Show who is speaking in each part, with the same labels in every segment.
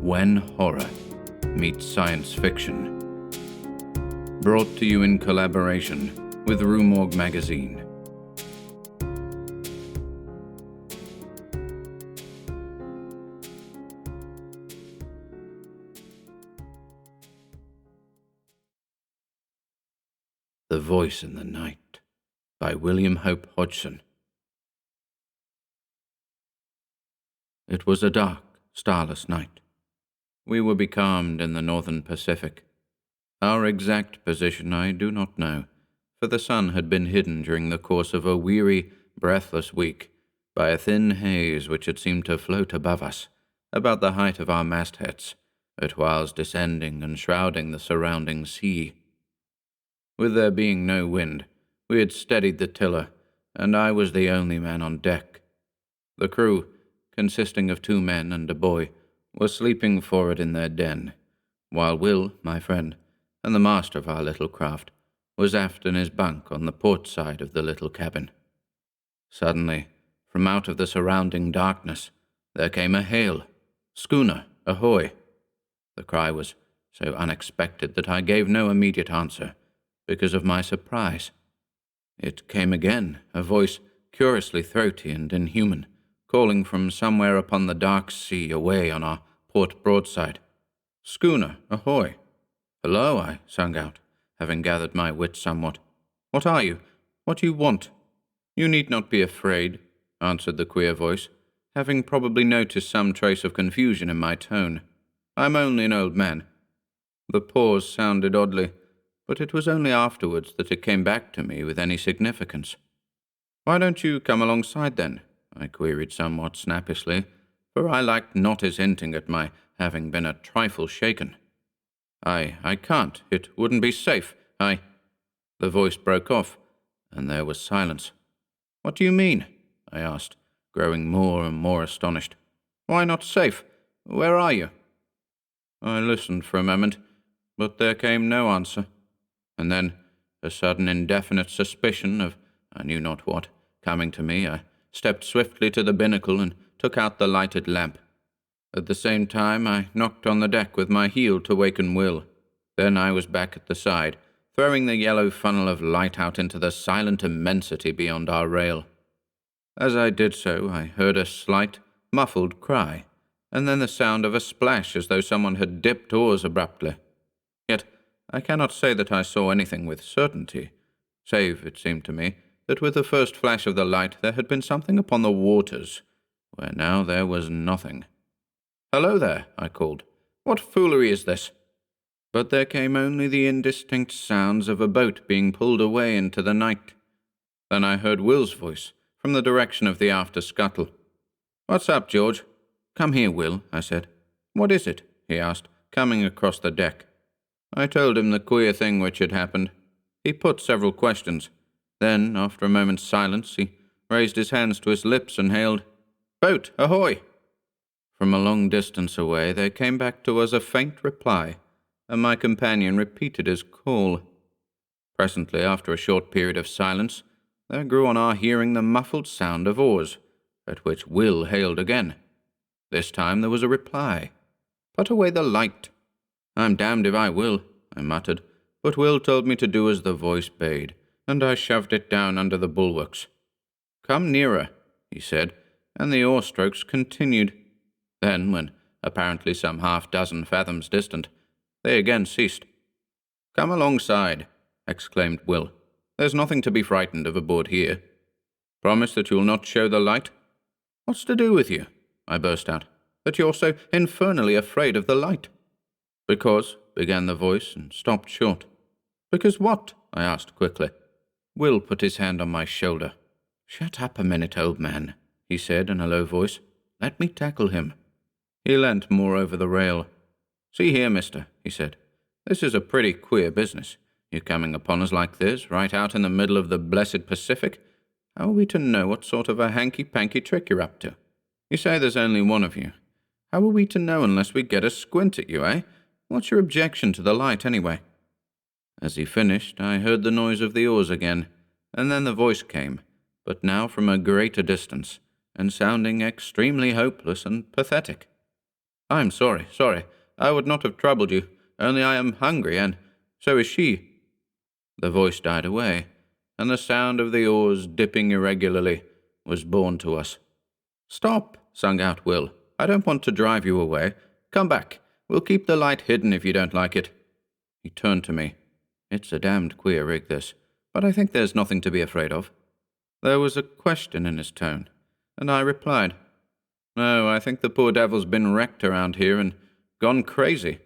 Speaker 1: When Horror Meets Science Fiction. Brought to you in collaboration with Rue Morgue magazine. The Voice in the Night by William Hope Hodgson. It was a dark, starless night. We were becalmed in the northern Pacific. Our exact position I do not know, for the sun had been hidden during the course of a weary, breathless week by a thin haze which had seemed to float above us, about the height of our mastheads, at whiles descending and shrouding the surrounding sea. With there being no wind, we had steadied the tiller, and I was the only man on deck. The crew, consisting of 2 men and a boy, were sleeping forward in their den, while Will, my friend, and the master of our little craft, was aft in his bunk on the port side of the little cabin. Suddenly, from out of the surrounding darkness, there came a hail, "Schooner, ahoy!" The cry was so unexpected that I gave no immediate answer, because of my surprise. It came again, a voice curiously throaty and inhuman, calling from somewhere upon the dark sea away on our port broadside. "Schooner, ahoy!" "Hello," I sung out, having gathered my wits somewhat. "What are you? What do you want?" "You need not be afraid," answered the queer voice, having probably noticed some trace of confusion in my tone. "I'm only an old man." The pause sounded oddly, but it was only afterwards that it came back to me with any significance. "Why don't you come alongside, then?" I queried somewhat snappishly, for I liked not his hinting at my having been a trifle shaken. I can't. It wouldn't be safe. The voice broke off, and there was silence. "What do you mean?" I asked, growing more and more astonished. "Why not safe? Where are you?" I listened for a moment, but there came no answer. And then, a sudden indefinite suspicion of I knew not what, coming to me, I stepped swiftly to the binnacle and took out the lighted lamp. At the same time, I knocked on the deck with my heel to waken Will. Then I was back at the side, throwing the yellow funnel of light out into the silent immensity beyond our rail. As I did so, I heard a slight, muffled cry, and then the sound of a splash as though someone had dipped oars abruptly. Yet I cannot say that I saw anything with certainty, save, it seemed to me, that with the first flash of the light there had been something upon the waters, where now there was nothing. "Hello there," I called. "What foolery is this?" But there came only the indistinct sounds of a boat being pulled away into the night. Then I heard Will's voice, from the direction of the after scuttle. "What's up, George?" "Come here, Will," I said. "What is it?" he asked, coming across the deck. I told him the queer thing which had happened. He put several questions. Then, after a moment's silence, he raised his hands to his lips and hailed, "Boat, ahoy!" From a long distance away there came back to us a faint reply, and my companion repeated his call. Presently, after a short period of silence, there grew on our hearing the muffled sound of oars, at which Will hailed again. This time there was a reply. "Put away the light." "I'm damned if I will," I muttered, but Will told me to do as the voice bade, and I shoved it down under the bulwarks. "Come nearer," he said, and the oar strokes continued. Then, when apparently some half-dozen fathoms distant, they again ceased. "Come alongside," exclaimed Will. "There's nothing to be frightened of aboard here. Promise that you'll not show the light?" "What's to do with you?" I burst out, "that you're so infernally afraid of the light?" "Because," began the voice, and stopped short. "Because what?" I asked quickly. Will put his hand on my shoulder. "Shut up a minute, old man," he said in a low voice. "Let me tackle him." He leant more over the rail. "See here, mister," he said. "This is a pretty queer business. You coming upon us like this, right out in the middle of the blessed Pacific. How are we to know what sort of a hanky-panky trick you're up to? You say there's only one of you. How are we to know unless we get a squint at you, eh? What's your objection to the light, anyway?" As he finished, I heard the noise of the oars again, and then the voice came, but now from a greater distance, and sounding extremely hopeless and pathetic. I'm sorry. I would not have troubled you, only I am hungry, and so is she. The voice died away, and the sound of the oars dipping irregularly was borne to us. "Stop," sung out Will. "I don't want to drive you away. Come back. We'll keep the light hidden if you don't like it." He turned to me. "It's a damned queer rig, this, but I think there's nothing to be afraid of." There was a question in his tone, and I replied, "No, I think the poor devil's been wrecked around here and gone crazy."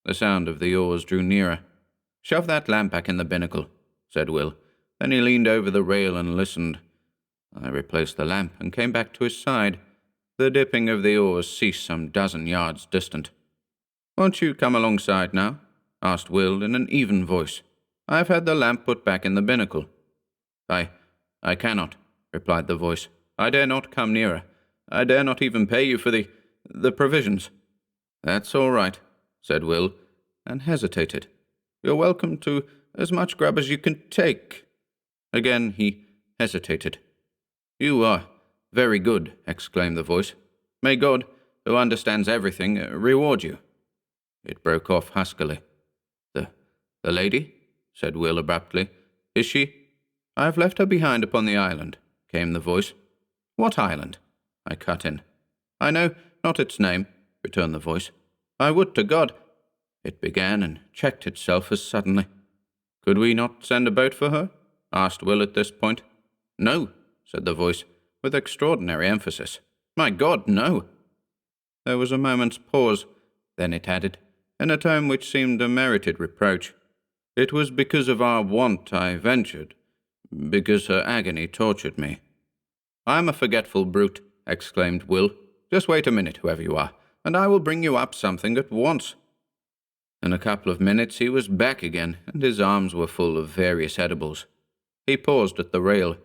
Speaker 1: The sound of the oars drew nearer. "Shove that lamp back in the binnacle," said Will. Then he leaned over the rail and listened. I replaced the lamp and came back to his side. The dipping of the oars ceased some dozen yards distant. "Won't you come alongside now?" asked Will in an even voice. "I've had the lamp put back in the binnacle." I cannot," replied the voice. "I dare not come nearer. I dare not even pay you for the provisions." "That's all right," said Will, and hesitated. "You're welcome to as much grub as you can take." Again he hesitated. "You are very good," exclaimed the voice. "May God, who understands everything, reward you." It broke off huskily. The lady?" said Will abruptly. "Is she—" "I've left her behind upon the island," came the voice. "What island?" I cut in. "I know not its name," returned the voice. "I would to God—" It began and checked itself as suddenly. "Could we not send a boat for her?" asked Will at this point. "No," said the voice, with extraordinary emphasis. "My God, no!" There was a moment's pause. Then it added, in a tone which seemed a merited reproach, "It was because of our want I ventured, because her agony tortured me." "I'm a forgetful brute," exclaimed Will. "Just wait a minute, whoever you are, and I will bring you up something at once." In a couple of minutes he was back again, and his arms were full of various edibles. He paused at the rail.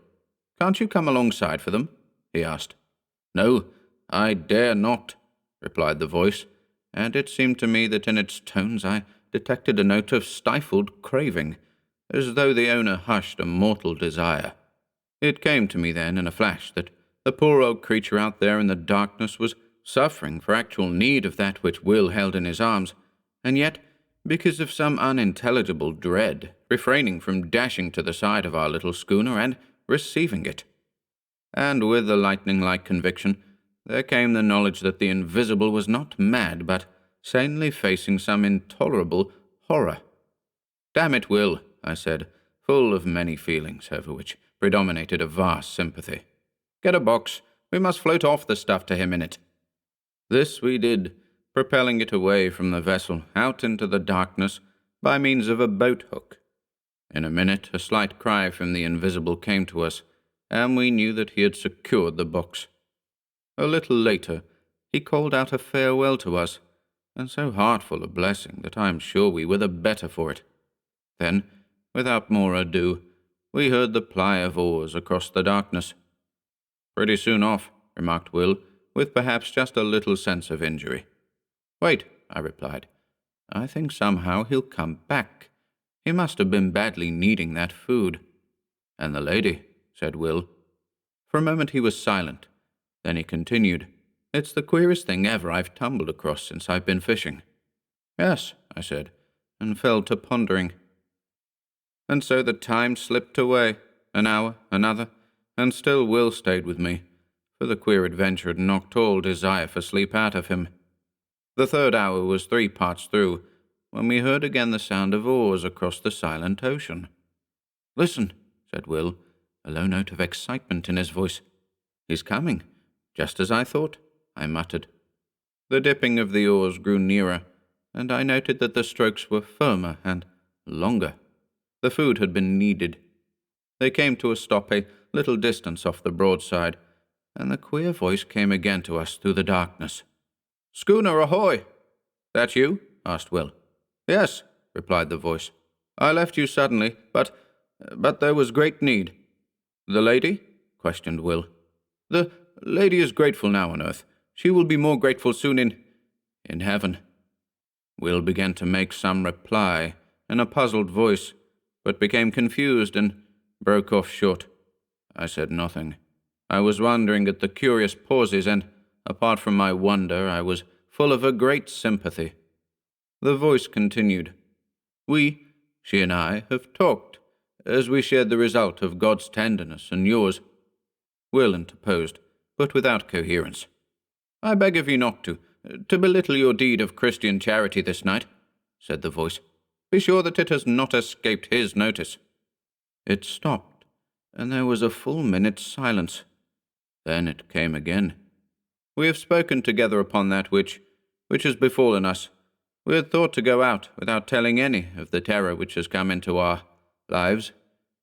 Speaker 1: "Can't you come alongside for them?" he asked. "No, I dare not," replied the voice, and it seemed to me that in its tones I detected a note of stifled craving, as though the owner hushed a mortal desire. It came to me then in a flash that the poor old creature out there in the darkness was suffering for actual need of that which Will held in his arms, and yet, because of some unintelligible dread, refraining from dashing to the side of our little schooner and receiving it. And with the lightning-like conviction, there came the knowledge that the invisible was not mad, but sanely facing some intolerable horror. "Damn it, Will," I said, full of many feelings, over which predominated a vast sympathy. "Get a box. We must float off the stuff to him in it." This we did, propelling it away from the vessel out into the darkness by means of a boat-hook. In a minute a slight cry from the invisible came to us, and we knew that he had secured the box. A little later he called out a farewell to us, and so heartful a blessing that I am sure we were the better for it. Then, without more ado, we heard the ply of oars across the darkness. "Pretty soon off," remarked Will, with perhaps just a little sense of injury. "Wait," I replied. "I think somehow he'll come back. He must have been badly needing that food." "And the lady," said Will. For a moment he was silent. Then he continued, "It's the queerest thing ever I've tumbled across since I've been fishing." "Yes," I said, and fell to pondering. And so the time slipped away, an hour, another, and still Will stayed with me, for the queer adventure had knocked all desire for sleep out of him. The third hour was 3 parts through, when we heard again the sound of oars across the silent ocean. "Listen," said Will, a low note of excitement in his voice. "He's coming, just as I thought," I muttered. The dipping of the oars grew nearer, and I noted that the strokes were firmer and longer. The food had been needed. They came to a stop a little distance off the broadside, and the queer voice came again to us through the darkness. "Schooner ahoy!" "That you?" asked Will. "Yes," replied the voice. "I left you suddenly, but there was great need." "The lady?" questioned Will. "The lady is grateful now on earth. She will be more grateful soon in heaven." Will began to make some reply in a puzzled voice, but became confused and broke off short. I said nothing. I was wondering at the curious pauses, and, apart from my wonder, I was full of a great sympathy. The voice continued. She and I, have talked, as we shared the result of God's tenderness and yours. Will interposed, but without coherence. I beg of you not to belittle your deed of Christian charity this night, said the voice. Be sure that it has not escaped his notice. It stopped, and there was a full minute's silence. Then it came again. We have spoken together upon that which has befallen us. We had thought to go out without telling any of the terror which has come into our lives.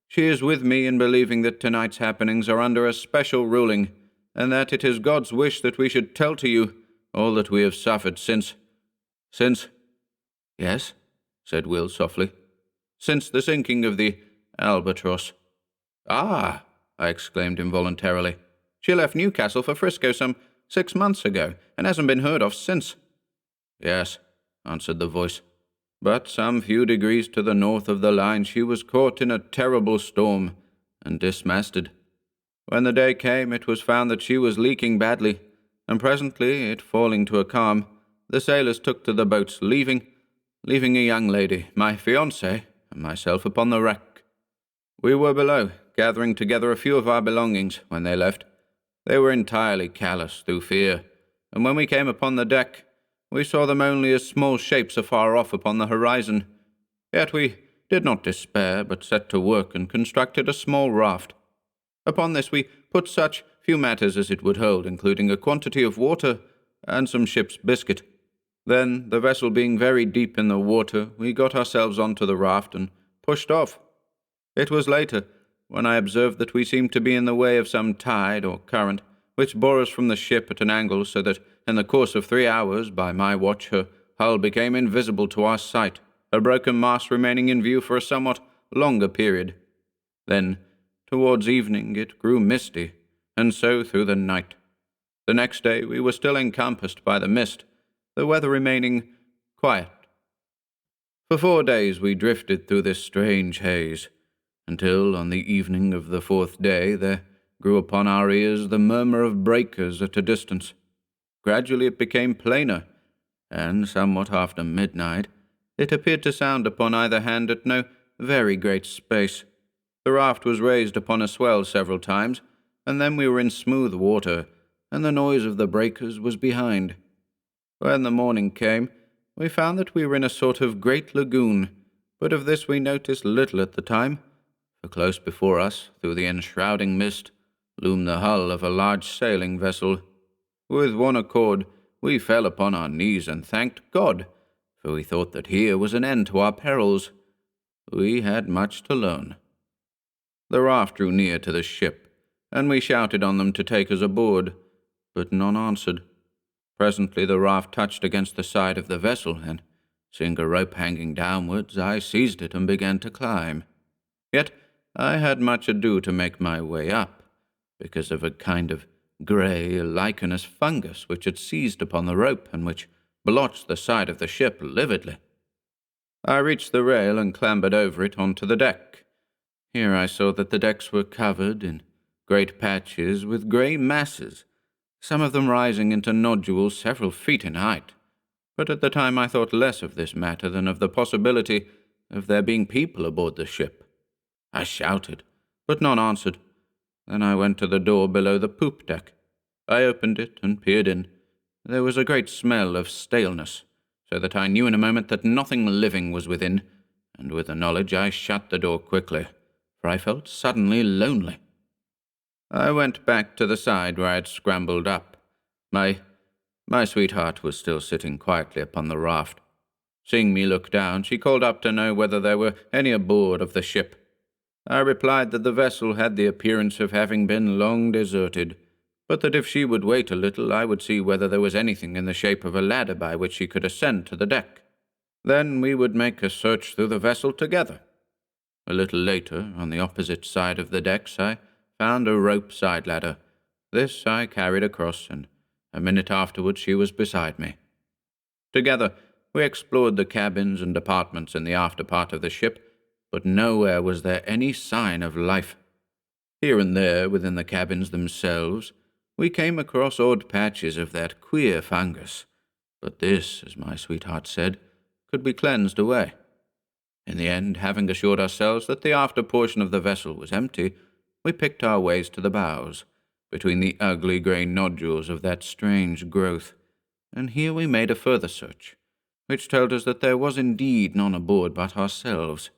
Speaker 1: She is with me in believing that tonight's happenings are under a special ruling, and that it is God's wish that we should tell to you all that we have suffered since... Yes, said Will softly. Since the sinking of the Albatross. Ah, I exclaimed involuntarily. She left Newcastle for Frisco some 6 months ago, and hasn't been heard of since. Yes, answered the voice. But some few degrees to the north of the line she was caught in a terrible storm and dismasted. When the day came, it was found that she was leaking badly, and presently, it falling to a calm, the sailors took to the boats, leaving a young lady, my fiancée, and myself upon the wreck. We were below, gathering together a few of our belongings when they left. They were entirely callous through fear, and when we came upon the deck, we saw them only as small shapes afar off upon the horizon. Yet we did not despair, but set to work and constructed a small raft. Upon this we put such few matters as it would hold, including a quantity of water and some ship's biscuit. Then, the vessel being very deep in the water, we got ourselves onto the raft and pushed off. It was later, when I observed that we seemed to be in the way of some tide or current, which bore us from the ship at an angle, so that in the course of 3 hours, by my watch, her hull became invisible to our sight, her broken mast remaining in view for a somewhat longer period. Then, towards evening, it grew misty, and so through the night. The next day we were still encompassed by the mist, the weather remaining quiet. For 4 days we drifted through this strange haze, until on the evening of the 4th day there grew upon our ears the murmur of breakers at a distance. Gradually it became plainer, and somewhat after midnight it appeared to sound upon either hand at no very great space. The raft was raised upon a swell several times, and then we were in smooth water, and the noise of the breakers was behind. When the morning came, we found that we were in a sort of great lagoon, but of this we noticed little at the time, for close before us, through the enshrouding mist, loomed the hull of a large sailing vessel. With one accord, we fell upon our knees and thanked God, for we thought that here was an end to our perils. We had much to learn. The raft drew near to the ship, and we shouted on them to take us aboard, but none answered. Presently the raft touched against the side of the vessel, and, seeing a rope hanging downwards, I seized it and began to climb. Yet I had much ado to make my way up, because of a kind of grey, lichenous fungus which had seized upon the rope and which blotched the side of the ship lividly. I reached the rail and clambered over it onto the deck. Here I saw that the decks were covered in great patches with grey masses, some of them rising into nodules several feet in height. But at the time I thought less of this matter than of the possibility of there being people aboard the ship. I shouted, but none answered. Then I went to the door below the poop deck. I opened it and peered in. There was a great smell of staleness, so that I knew in a moment that nothing living was within, and with the knowledge I shut the door quickly, for I felt suddenly lonely. I went back to the side where I had scrambled up. My sweetheart was still sitting quietly upon the raft. Seeing me look down, she called up to know whether there were any aboard of the ship. I replied that the vessel had the appearance of having been long deserted, but that if she would wait a little, I would see whether there was anything in the shape of a ladder by which she could ascend to the deck. Then we would make a search through the vessel together. A little later, on the opposite side of the decks, I found a rope side ladder. This I carried across, and a minute afterwards she was beside me. Together we explored the cabins and apartments in the after part of the ship, but nowhere was there any sign of life. Here and there, within the cabins themselves, we came across odd patches of that queer fungus, But this, as my sweetheart said, could be cleansed away. In the end, having assured ourselves that the after portion of the vessel was empty, we picked our ways to the bows, between the ugly grey nodules of that strange growth, and here we made a further search, which told us that there was indeed none aboard but ourselves.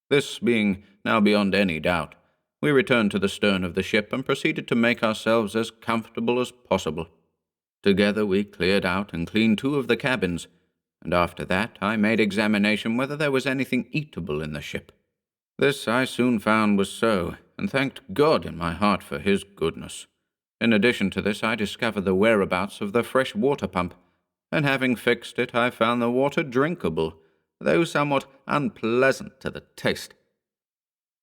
Speaker 1: This being now beyond any doubt, we returned to the stern of the ship and proceeded to make ourselves as comfortable as possible. Together we cleared out and cleaned 2 of the cabins, and after that I made examination whether there was anything eatable in the ship. This I soon found was so, and thanked God in my heart for his goodness. In addition to this, I discovered the whereabouts of the fresh water pump, and having fixed it, I found the water drinkable, though somewhat unpleasant to the taste.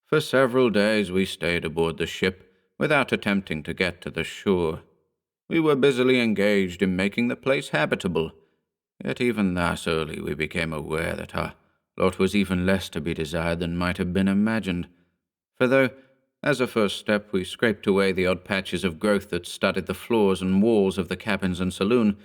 Speaker 1: For several days we stayed aboard the ship, without attempting to get to the shore. We were busily engaged in making the place habitable, yet even thus early we became aware that our lot was even less to be desired than might have been imagined. For though, as a first step, we scraped away the odd patches of growth that studded the floors and walls of the cabins and saloon,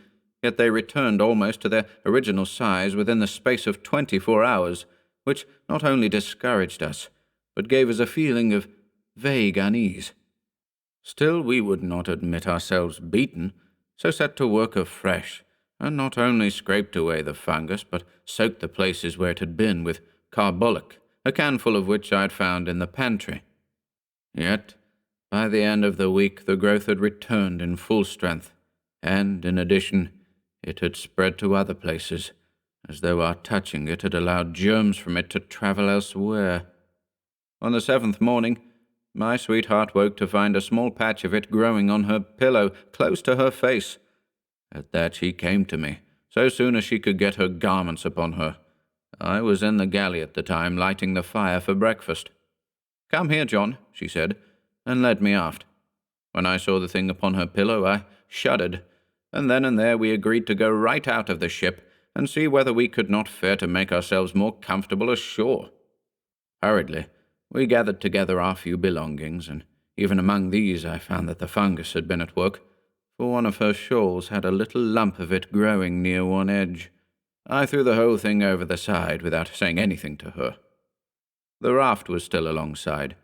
Speaker 1: yet they returned almost to their original size within the space of 24 hours, which not only discouraged us, but gave us a feeling of vague unease. Still, we would not admit ourselves beaten, so set to work afresh, and not only scraped away the fungus, but soaked the places where it had been with carbolic, a canful of which I had found in the pantry. Yet, by the end of the week, the growth had returned in full strength, and, in addition, it had spread to other places, as though our touching it had allowed germs from it to travel elsewhere. On the 7th morning, my sweetheart woke to find a small patch of it growing on her pillow, close to her face. At that she came to me, so soon as she could get her garments upon her. I was in the galley at the time, lighting the fire for breakfast. "Come here, John," she said, and led me aft. When I saw the thing upon her pillow, I shuddered, and then and there we agreed to go right out of the ship and see whether we could not fare to make ourselves more comfortable ashore. Hurriedly, we gathered together our few belongings, and even among these I found that the fungus had been at work, for one of her shawls had a little lump of it growing near one edge. I threw the whole thing over the side without saying anything to her. The raft was still alongside,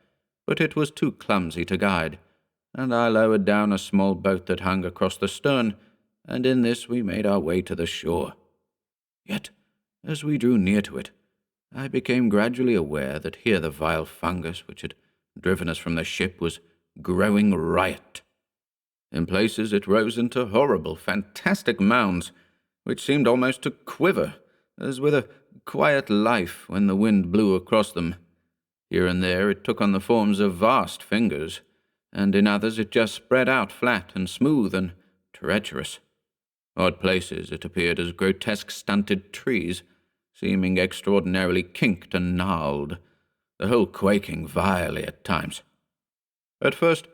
Speaker 1: but it was too clumsy to guide, and I lowered down a small boat that hung across the stern, and in this we made our way to the shore. Yet, as we drew near to it, I became gradually aware that here the vile fungus which had driven us from the ship was growing riot. In places it rose into horrible, fantastic mounds, which seemed almost to quiver, as with a quiet life when the wind blew across them. Here and there it took on the forms of vast fingers, and in others it just spread out flat and smooth and treacherous. Odd places it appeared as grotesque stunted trees, seeming extraordinarily kinked and gnarled, the whole quaking vilely at times. At first,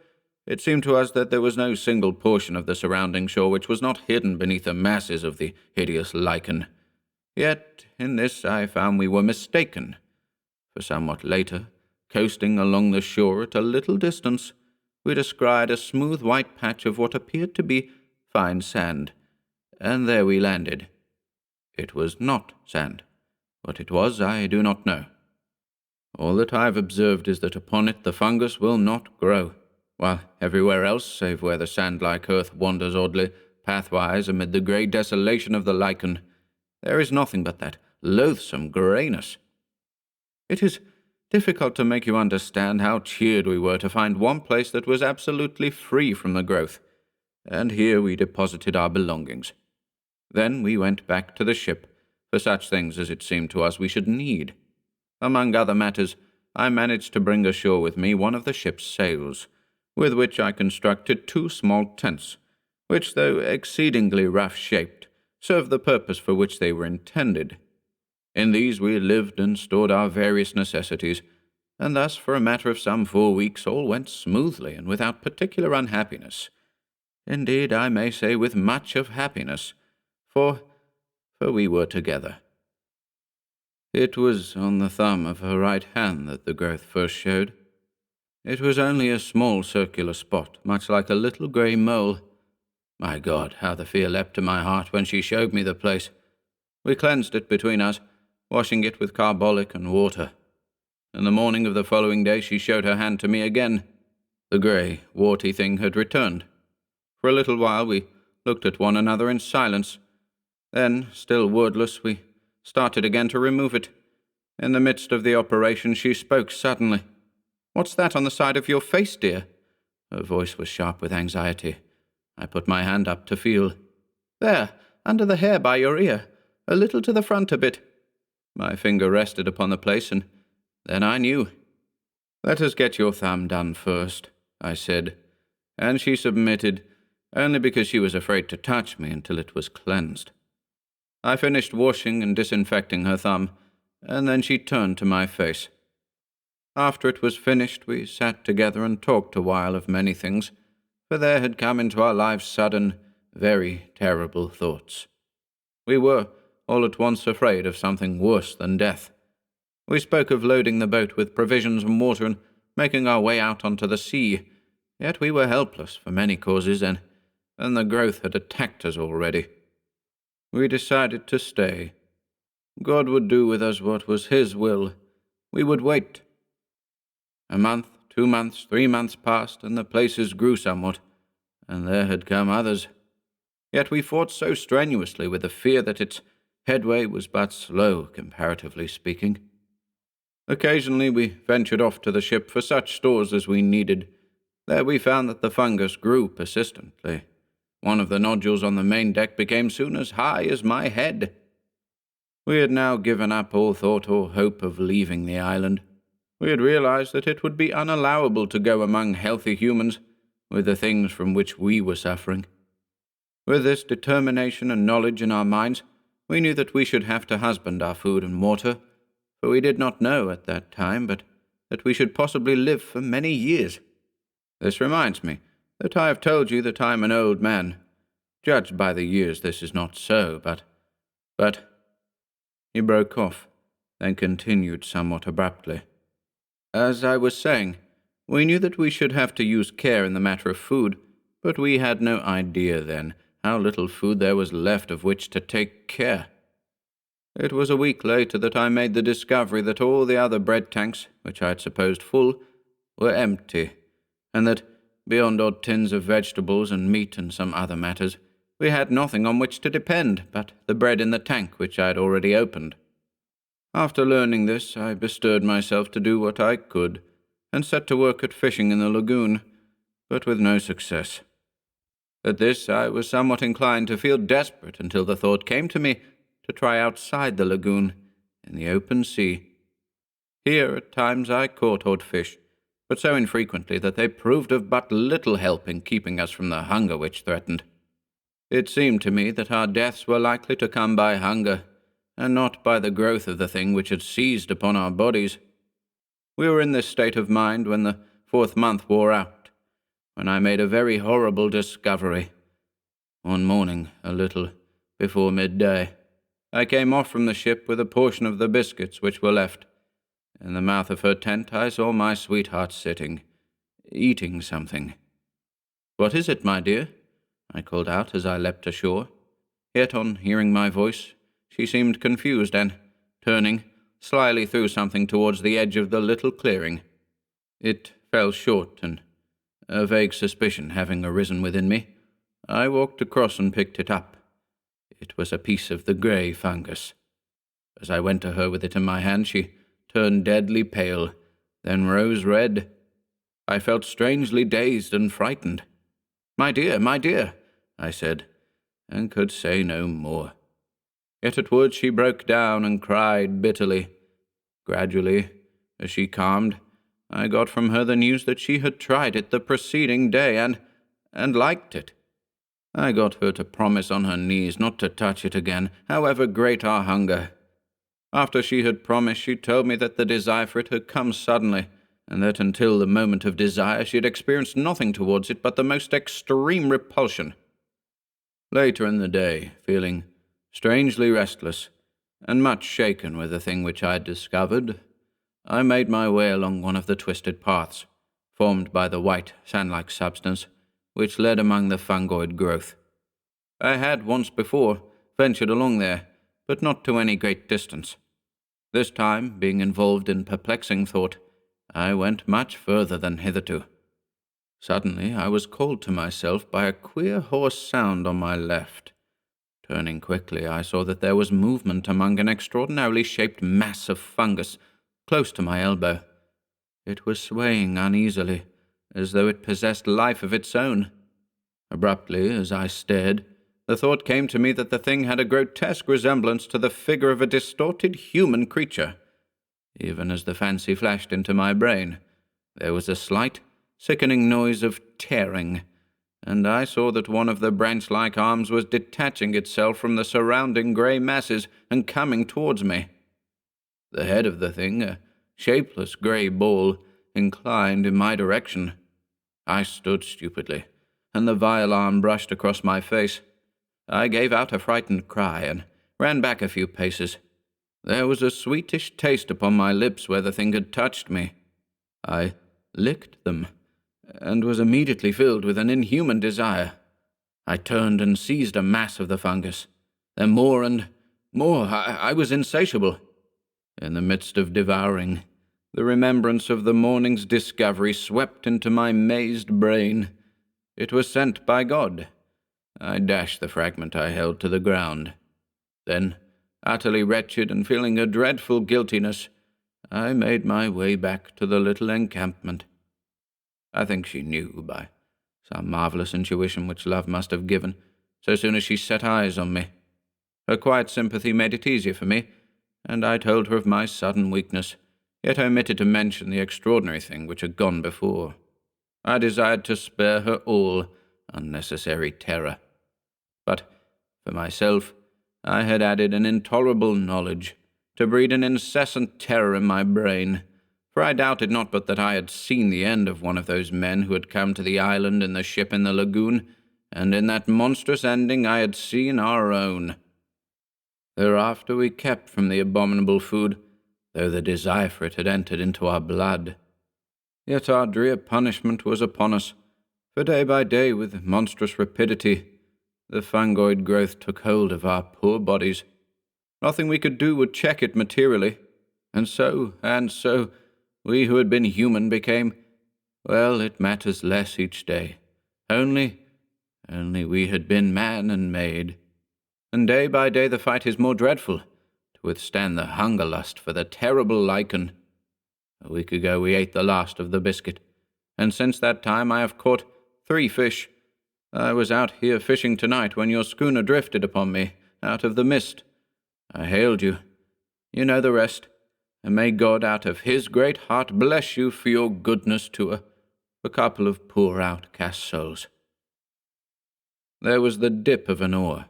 Speaker 1: it seemed to us that there was no single portion of the surrounding shore which was not hidden beneath the masses of the hideous lichen. Yet in this I found we were mistaken, for somewhat later, coasting along the shore at a little distance, we descried a smooth white patch of what appeared to be fine sand, and there we landed. It was not sand. What it was, I do not know. All that I have observed is that upon it the fungus will not grow, while everywhere else, save where the sand-like earth wanders oddly, pathwise amid the grey desolation of the lichen, there is nothing but that loathsome greyness. It is difficult to make you understand how cheered we were to find one place that was absolutely free from the growth, and here we deposited our belongings. Then we went back to the ship, for such things as it seemed to us we should need. Among other matters, I managed to bring ashore with me one of the ship's sails, with which I constructed 2 small tents, which, though exceedingly rough-shaped, served the purpose for which they were intended. In these we lived and stored our various necessities, and thus for a matter of some 4 weeks all went smoothly and without particular unhappiness. Indeed, I may say with much of happiness, for we were together. It was on the thumb of her right hand that the growth first showed. It was only a small circular spot, much like a little grey mole. My God, how the fear leapt to my heart when she showed me the place. We cleansed it between us, washing it with carbolic and water. In the morning of the following day she showed her hand to me again. The grey, warty thing had returned. For a little while we looked at one another in silence. Then, still wordless, we started again to remove it. In the midst of the operation she spoke suddenly. "What's that on the side of your face, dear?" Her voice was sharp with anxiety. I put my hand up to feel. "There, under the hair by your ear, a little to the front a bit." My finger rested upon the place, and then I knew. "Let us get your thumb done first," I said, and she submitted, only because she was afraid to touch me until it was cleansed. I finished washing and disinfecting her thumb, and then she turned to my face. After it was finished, we sat together and talked a while of many things, for there had come into our lives sudden, very terrible thoughts. We were all at once afraid of something worse than death. We spoke of loading the boat with provisions and water and making our way out onto the sea, yet we were helpless for many causes, and the growth had attacked us already. We decided to stay. God would do with us what was His will. We would wait. A month, 2 months, 3 months passed, and the places grew somewhat, and there had come others. Yet we fought so strenuously with the fear that its headway was but slow, comparatively speaking. Occasionally we ventured off to the ship for such stores as we needed. There we found that the fungus grew persistently. One of the nodules on the main deck became soon as high as my head. We had now given up all thought or hope of leaving the island. We had realized that it would be unallowable to go among healthy humans with the things from which we were suffering. With this determination and knowledge in our minds, we knew that we should have to husband our food and water, for we did not know at that time, but that we should possibly live for many years. This reminds me that I have told you that I am an old man. Judged by the years, this is not so, but... He broke off, then continued somewhat abruptly. As I was saying, we knew that we should have to use care in the matter of food, but we had no idea then how little food there was left of which to take care. It was a week later that I made the discovery that all the other bread tanks, which I had supposed full, were empty, and that, beyond odd tins of vegetables and meat and some other matters, we had nothing on which to depend but the bread in the tank which I had already opened. After learning this, I bestirred myself to do what I could, and set to work at fishing in the lagoon, but with no success. At this I was somewhat inclined to feel desperate until the thought came to me to try outside the lagoon, in the open sea. Here at times I caught odd fish, but so infrequently that they proved of but little help in keeping us from the hunger which threatened. It seemed to me that our deaths were likely to come by hunger, and not by the growth of the thing which had seized upon our bodies. We were in this state of mind when the 4th month wore out, when I made a very horrible discovery. One morning, a little before midday, I came off from the ship with a portion of the biscuits which were left. In the mouth of her tent I saw my sweetheart sitting, eating something. "What is it, my dear?" I called out as I leapt ashore. Yet on hearing my voice, she seemed confused and, turning, slyly threw something towards the edge of the little clearing. It fell short, and, a vague suspicion having arisen within me, I walked across and picked it up. It was a piece of the grey fungus. As I went to her with it in my hand, she turned deadly pale, then rose red. I felt strangely dazed and frightened. My dear," I said, and could say no more. Yet at words she broke down and cried bitterly. Gradually, as she calmed, I got from her the news that she had tried it the preceding day and liked it. I got her to promise on her knees not to touch it again, however great our hunger. After she had promised, she told me that the desire for it had come suddenly, and that until the moment of desire she had experienced nothing towards it but the most extreme repulsion. Later in the day, feeling strangely restless, and much shaken with the thing which I had discovered, I made my way along one of the twisted paths, formed by the white, sand-like substance, which led among the fungoid growth. I had once before ventured along there, but not to any great distance. This time, being involved in perplexing thought, I went much further than hitherto. Suddenly, I was called to myself by a queer hoarse sound on my left. Turning quickly, I saw that there was movement among an extraordinarily shaped mass of fungus close to my elbow. It was swaying uneasily, as though it possessed life of its own. Abruptly, as I stared, the thought came to me that the thing had a grotesque resemblance to the figure of a distorted human creature. Even as the fancy flashed into my brain, there was a slight, sickening noise of tearing, and I saw that one of the branch-like arms was detaching itself from the surrounding grey masses and coming towards me. The head of the thing, a shapeless grey ball, inclined in my direction. I stood stupidly, and the vile arm brushed across my face. I gave out a frightened cry and ran back a few paces. There was a sweetish taste upon my lips where the thing had touched me. I licked them, and was immediately filled with an inhuman desire. I turned and seized a mass of the fungus. Then more and more. I was insatiable. In the midst of devouring, the remembrance of the morning's discovery swept into my mazed brain. It was sent by God. I dashed the fragment I held to the ground. Then, utterly wretched and feeling a dreadful guiltiness, I made my way back to the little encampment. I think she knew, by some marvelous intuition which love must have given, so soon as she set eyes on me. Her quiet sympathy made it easier for me, and I told her of my sudden weakness, yet I omitted to mention the extraordinary thing which had gone before. I desired to spare her all unnecessary terror. But, for myself, I had added an intolerable knowledge, to breed an incessant terror in my brain, for I doubted not but that I had seen the end of one of those men who had come to the island in the ship in the lagoon, and in that monstrous ending I had seen our own. Thereafter we kept from the abominable food, though the desire for it had entered into our blood. Yet our drear punishment was upon us, for day by day, with monstrous rapidity, the fungoid growth took hold of our poor bodies. Nothing we could do would check it materially, and so, we who had been human became, well, it matters less each day. Only we had been man and maid. And day by day the fight is more dreadful, to withstand the hunger lust for the terrible lichen. A week ago we ate the last of the biscuit, and since that time I have caught 3 fish. I was out here fishing tonight when your schooner drifted upon me out of the mist. I hailed you. You know the rest, and may God out of his great heart bless you for your goodness to a couple of poor outcast souls. There was the dip of an oar,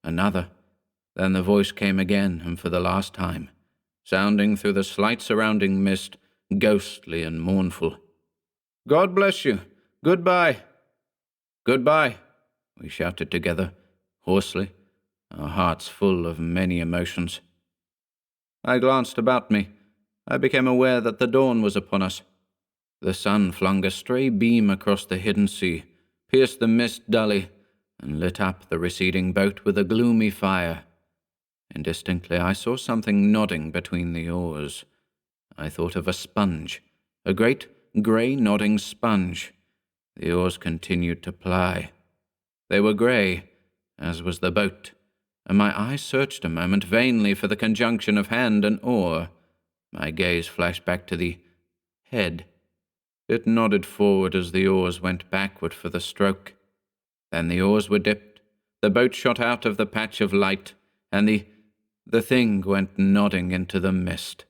Speaker 1: another. Then the voice came again, and for the last time, sounding through the slight surrounding mist, ghostly and mournful. God bless you. Goodbye. Goodbye, we shouted together, hoarsely, our hearts full of many emotions. I glanced about me. I became aware that the dawn was upon us. The sun flung a stray beam across the hidden sea, pierced the mist dully, and lit up the receding boat with a gloomy fire. Indistinctly I saw something nodding between the oars. I thought of a sponge, a great grey nodding sponge. The oars continued to ply. They were grey, as was the boat, and my eyes searched a moment vainly for the conjunction of hand and oar. My gaze flashed back to the head. It nodded forward as the oars went backward for the stroke. Then the oars were dipped, the boat shot out of the patch of light, and the thing went nodding into the mist.